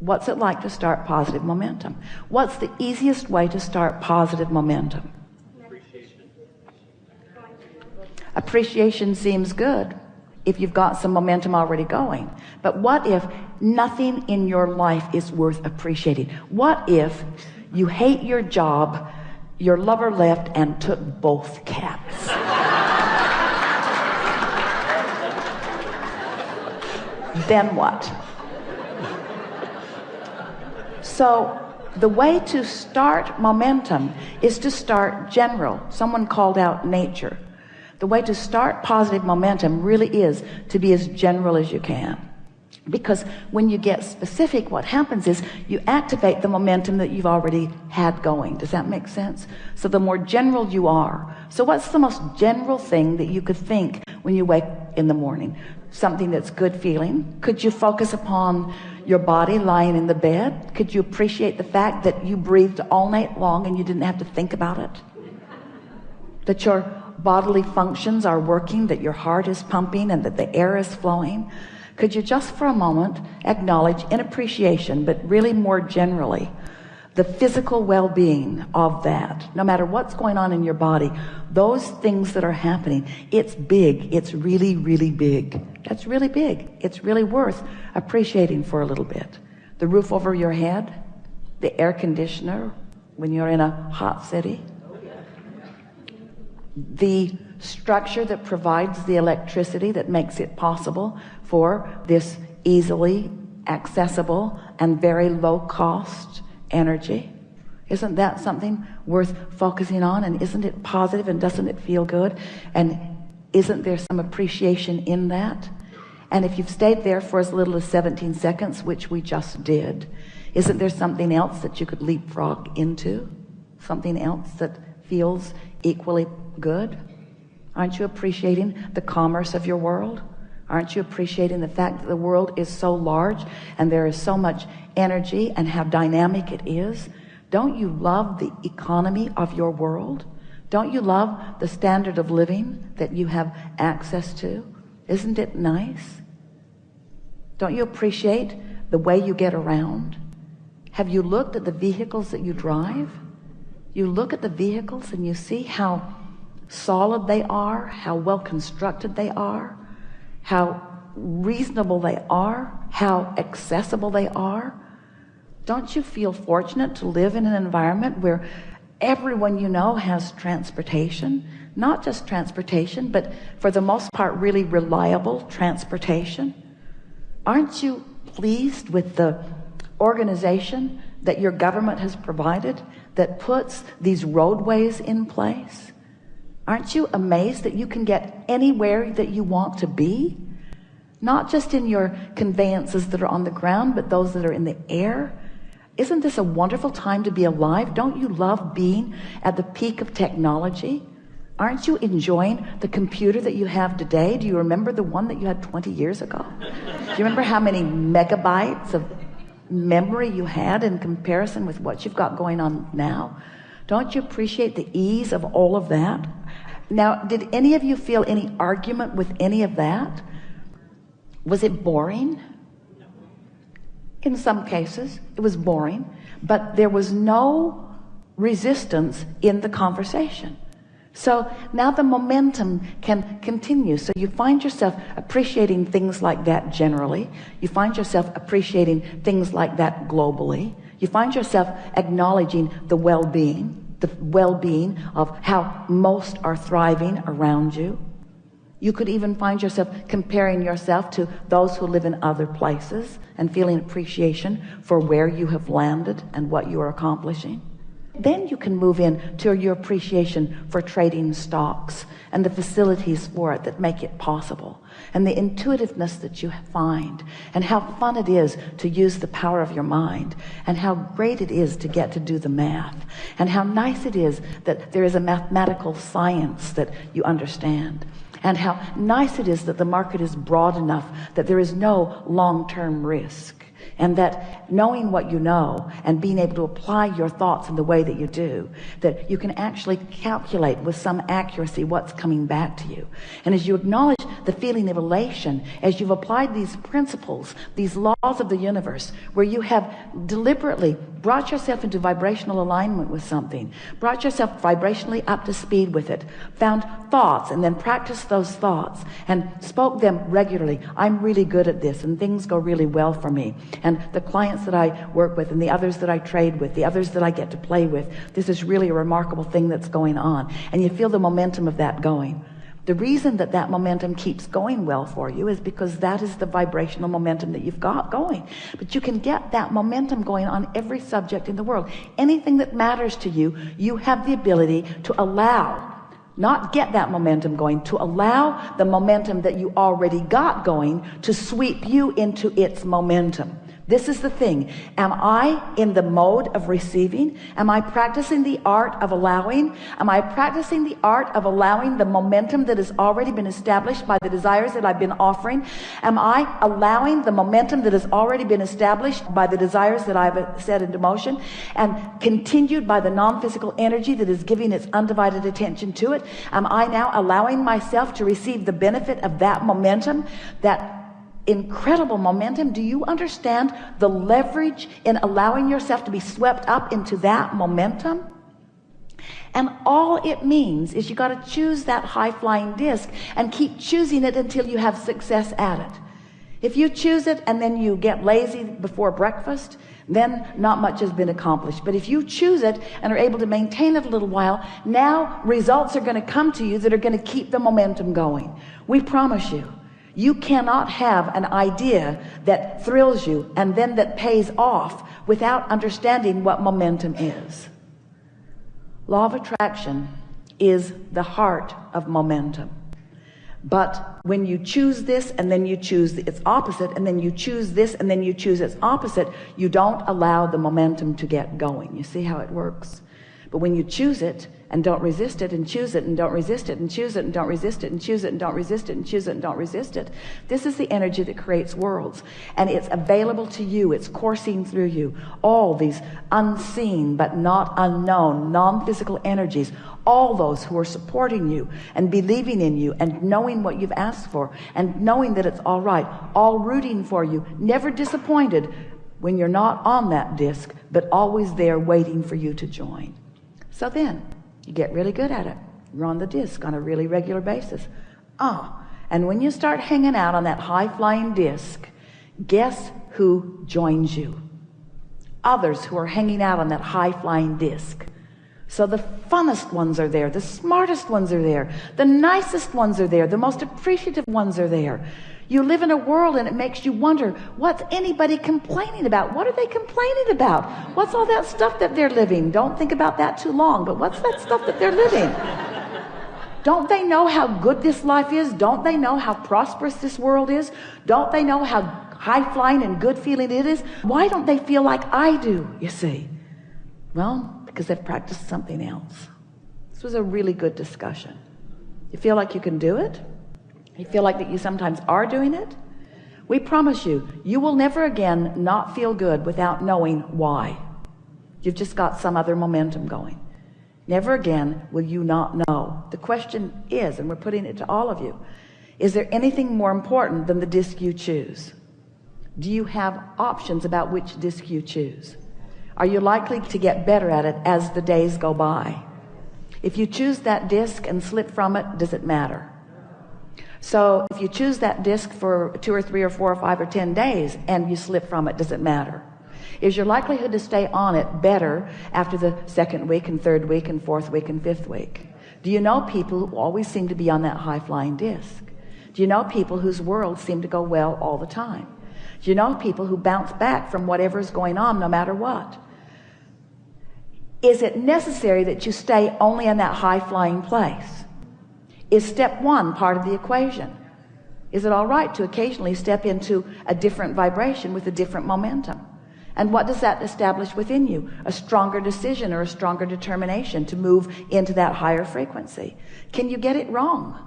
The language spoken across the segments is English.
What's it like to start positive momentum? What's the easiest way to start positive momentum? Appreciation seems good if you've got some momentum already going. But what if nothing in your life is worth appreciating? What if you hate your job, your lover left and took both cats? Then what? So the way to start momentum is to start general. Someone called out nature. The way to start positive momentum really is to be as general as you can. Because when you get specific, what happens is you activate the momentum that you've already had going. Does that make sense? So the more general you are. So what's the most general thing that you could think when you wake in the morning? Something that's good feeling. Could you focus upon your body lying in the bed? Could you appreciate the fact that you breathed all night long and you didn't have to think about it? That your bodily functions are working, that your heart is pumping and that the air is flowing? Could you just for a moment acknowledge in appreciation, but really more generally, the physical well-being of that? No matter what's going on in your body, those things that are happening, it's big. It's really, really big. That's really big. It's really worth appreciating for a little bit. The roof over your head, the air conditioner when you're in a hot city, the structure that provides the electricity that makes it possible for this easily accessible and very low cost energy. Isn't that something worth focusing on? And isn't it positive? And doesn't it feel good? And isn't there some appreciation in that? And if you've stayed there for as little as 17 seconds, which we just did, isn't there something else that you could leapfrog into? Something else that feels equally good? Aren't you appreciating the commerce of your world? Aren't you appreciating the fact that the world is so large and there is so much energy and how dynamic it is? Don't you love the economy of your world? Don't you love the standard of living that you have access to? Isn't it nice? Don't you appreciate the way you get around? Have you looked at the vehicles that you drive? You look at the vehicles and you see how solid they are, how well constructed they are, how reasonable they are, how accessible they are. Don't you feel fortunate to live in an environment where everyone you know has transportation? Not just transportation, but for the most part really reliable transportation. Aren't you pleased with the organization that your government has provided that puts these roadways in place? Aren't you amazed that you can get anywhere that you want to be? Not just in your conveyances that are on the ground, but those that are in the air. Isn't this a wonderful time to be alive? Don't you love being at the peak of technology? Aren't you enjoying the computer that you have today? Do you remember the one that you had 20 years ago? Do you remember how many megabytes of memory you had in comparison with what you've got going on now? Don't you appreciate the ease of all of that? Now, did any of you feel any argument with any of that? Was it boring? In some cases, it was boring, but there was no resistance in the conversation. So now the momentum can continue. So you find yourself appreciating things like that generally. You find yourself appreciating things like that globally. You find yourself acknowledging the well-being of how most are thriving around you. You could even find yourself comparing yourself to those who live in other places and feeling appreciation for where you have landed and what you are accomplishing. Then you can move in to your appreciation for trading stocks and the facilities for it that make it possible, and the intuitiveness that you find, and how fun it is to use the power of your mind, and how great it is to get to do the math, and how nice it is that there is a mathematical science that you understand, and how nice it is that the market is broad enough that there is no long-term risk. And that knowing what you know and being able to apply your thoughts in the way that you do, that you can actually calculate with some accuracy what's coming back to you. And as you acknowledge the feeling of elation as you've applied these principles, these laws of the universe, where you have deliberately brought yourself into vibrational alignment with something, brought yourself vibrationally up to speed with it, found thoughts and then practiced those thoughts and spoke them regularly. I'm really good at this and things go really well for me. And the clients that I work with and the others that I trade with, the others that I get to play with, this is really a remarkable thing that's going on. And you feel the momentum of that going. The reason that that momentum keeps going well for you is because that is the vibrational momentum that you've got going. But you can get that momentum going on every subject in the world. Anything that matters to you, you have the ability to allow, not get that momentum going, to allow the momentum that you already got going to sweep you into its momentum. This is the thing. Am I in the mode of receiving? Am I practicing the art of allowing? Am I practicing the art of allowing the momentum that has already been established by the desires that I've been offering? Am I allowing the momentum that has already been established by the desires that I've set into motion and continued by the non-physical energy that is giving its undivided attention to it? Am I now allowing myself to receive the benefit of that momentum, that incredible momentum? Do you understand the leverage in allowing yourself to be swept up into that momentum? And all it means is you got to choose that high-flying disc and keep choosing it until you have success at it. If you choose it and then you get lazy before breakfast, then not much has been accomplished. But if you choose it and are able to maintain it a little while, now results are going to come to you that are going to keep the momentum going. We promise you. You cannot have an idea that thrills you and then that pays off without understanding what momentum is. Law of attraction is the heart of momentum. But when you choose this and then you choose its opposite and then you choose this and then you choose its opposite, you don't allow the momentum to get going. You see how it works? But when you choose it and don't resist it and choose it and don't resist it and choose it and don't resist it and choose it and don't resist it and choose it and don't resist it, this is the energy that creates worlds. And it's available to you. It's coursing through you. All these unseen but not unknown non-physical energies, all those who are supporting you and believing in you and knowing what you've asked for and knowing that it's all right, all rooting for you, never disappointed when you're not on that disc, but always there waiting for you to join. So then you get really good at it. You're on the disc on a really regular basis. And when you start hanging out on that high-flying disc, guess who joins you? Others who are hanging out on that high-flying disc. So the funnest ones are there, the smartest ones are there, the nicest ones are there, the most appreciative ones are there. You live in a world and it makes you wonder, what's anybody complaining about? What are they complaining about? What's all that stuff that they're living? Don't think about that too long, but what's that stuff that they're living? Don't they know how good this life is? Don't they know how prosperous this world is? Don't they know how high-flying and good feeling it is? Why don't they feel like I do, you see? Well, because they've practiced something else. This was a really good discussion. You feel like you can do it? You feel like that you sometimes are doing it? We promise you, you will never again not feel good without knowing why. You've just got some other momentum going. Never again will you not know. The question is, and we're putting it to all of you, is there anything more important than the disc you choose? Do you have options about which disc you choose? Are you likely to get better at it as the days go by? If you choose that disc and slip from it, does it matter? So if you choose that disc for 2 or 3 or 4 or 5 or 10 days and you slip from it, does it matter? Is your likelihood to stay on it better after the 2nd week and 3rd week and 4th week and 5th week? Do you know people who always seem to be on that high-flying disc? Do you know people whose worlds seem to go well all the time? Do you know people who bounce back from whatever's going on no matter what? Is it necessary that you stay only in that high-flying place? Is step 1 part of the equation? Is it all right to occasionally step into a different vibration with a different momentum? And what does that establish within you? A stronger decision or a stronger determination to move into that higher frequency. Can you get it wrong?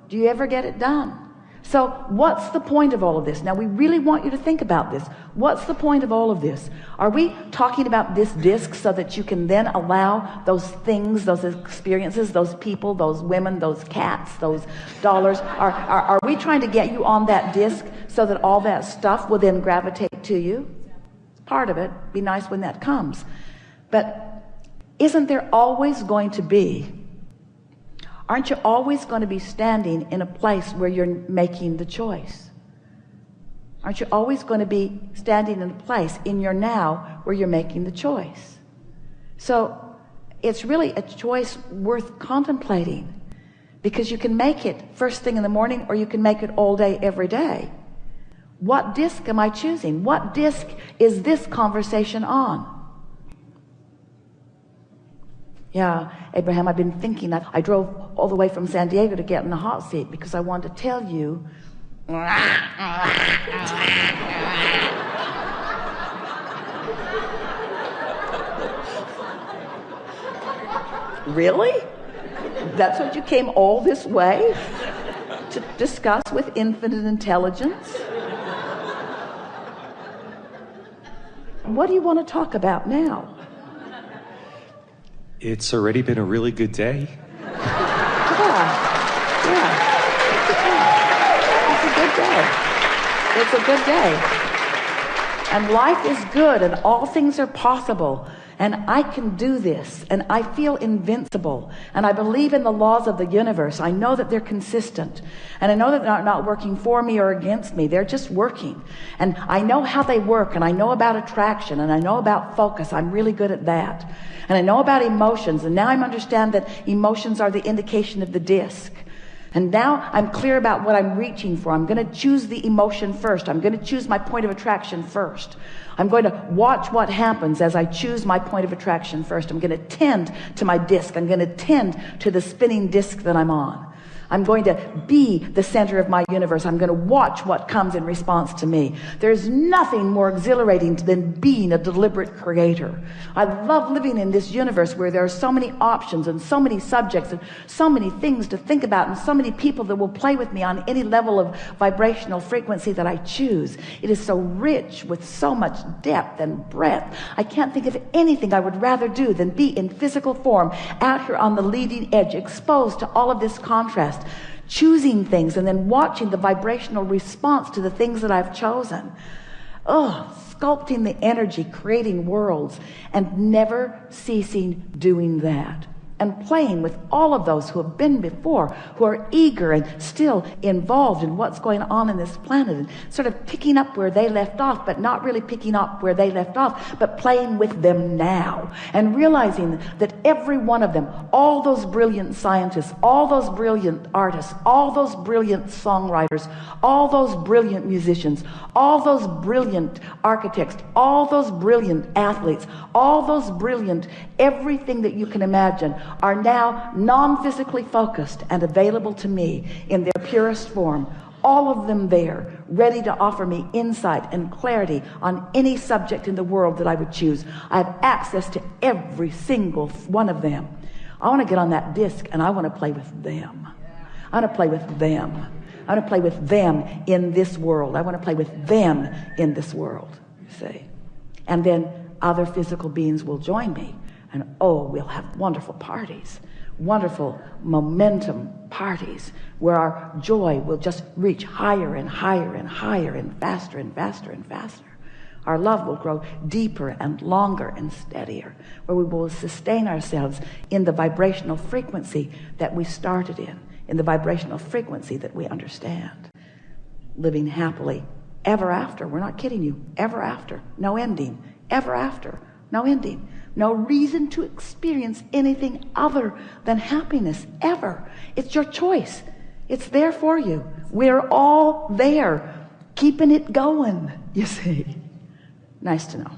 Do you ever get it done? So what's the point of all of this? Now, we really want you to think about this. What's the point of all of this? Are we talking about this disc so that you can then allow those things, those experiences, those people, those women, those cats, those dollars? Are we trying to get you on that disc so that all that stuff will then gravitate to you? Part of it. Be nice when that comes. But isn't there always going to be, aren't you always going to be standing in a place where you're making the choice? Aren't you always going to be standing in a place in your now where you're making the choice? So it's really a choice worth contemplating, because you can make it first thing in the morning, or you can make it all day, every day. What disc am I choosing? What disc is this conversation on? Yeah, Abraham, I've been thinking that I drove all the way from San Diego to get in the hot seat because I wanted to tell you. Really? That's what you came all this way to discuss with infinite intelligence? What do you want to talk about now? It's already been a really good day. Yeah. It's a good day. It's a good day. And life is good, and all things are possible. And I can do this, and I feel invincible, and I believe in the laws of the universe. I know that they're consistent, and I know that they're not working for me or against me. They're just working, and I know how they work, and I know about attraction, and I know about focus. I'm really good at that. And I know about emotions, and now I understand that emotions are the indication of the disc. And now I'm clear about what I'm reaching for. I'm going to choose the emotion first. I'm going to choose my point of attraction first. I'm going to watch what happens as I choose my point of attraction first. I'm going to tend to my disc. I'm going to tend to the spinning disc that I'm on. I'm going to be the center of my universe. I'm going to watch what comes in response to me. There's nothing more exhilarating than being a deliberate creator. I love living in this universe where there are so many options and so many subjects and so many things to think about and so many people that will play with me on any level of vibrational frequency that I choose. It is so rich with so much depth and breadth. I can't think of anything I would rather do than be in physical form out here on the leading edge, exposed to all of this contrast, choosing things and then watching the vibrational response to the things that I've chosen. Sculpting the energy, creating worlds, and never ceasing doing that. And playing with all of those who have been before, who are eager and still involved in what's going on in this planet, and sort of picking up where they left off, but not really picking up where they left off, but playing with them now, and realizing that every one of them, all those brilliant scientists, all those brilliant artists, all those brilliant songwriters, all those brilliant musicians, all those brilliant architects, all those brilliant athletes, all those brilliant everything that you can imagine, are now non-physically focused and available to me in their purest form. All of them there, ready to offer me insight and clarity on any subject in the world that I would choose. I have access to every single one of them. I want to get on that disc, and I want to play with them. I want to play with them. I want to play with them in this world. I want to play with them in this world, you see. And then other physical beings will join me. And we'll have wonderful parties, wonderful momentum parties where our joy will just reach higher and higher and higher and faster and faster and faster. Our love will grow deeper and longer and steadier, where we will sustain ourselves in the vibrational frequency that we started in the vibrational frequency that we understand. Living happily ever after. We're not kidding you. Ever after. No ending. Ever after. No ending. No reason to experience anything other than happiness, ever. It's your choice. It's there for you. We're all there, keeping it going, you see. Nice to know.